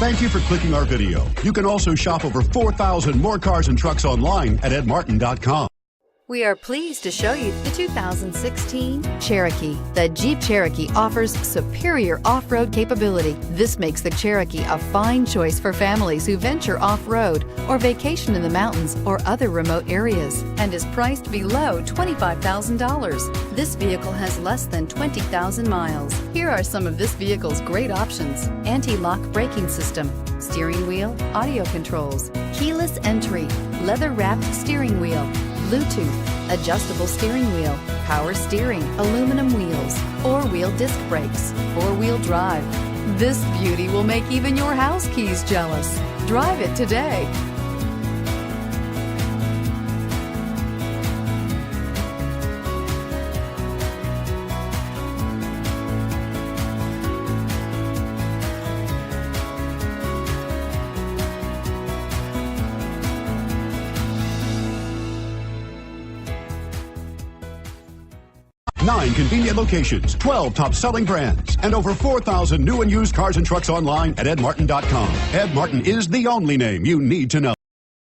Thank you for clicking our video. You can also shop over 4,000 more cars and trucks online at edmartin.com. We are pleased to show you the 2016 Cherokee. The Jeep Cherokee offers superior off-road capability. This makes the Cherokee a fine choice for families who venture off-road or vacation in the mountains or other remote areas, and is priced below $25,000. This vehicle has less than 20,000 miles. Here are some of this vehicle's great options: anti-lock braking system, steering wheel audio controls, keyless entry, leather-wrapped steering wheel, Bluetooth, adjustable steering wheel, power steering, aluminum wheels, four-wheel disc brakes, four-wheel drive. This beauty will make even your house keys jealous. Drive it today. Nine convenient locations, 12 top-selling brands, and over 4,000 new and used cars and trucks online at edmartin.com. Ed Martin is the only name you need to know.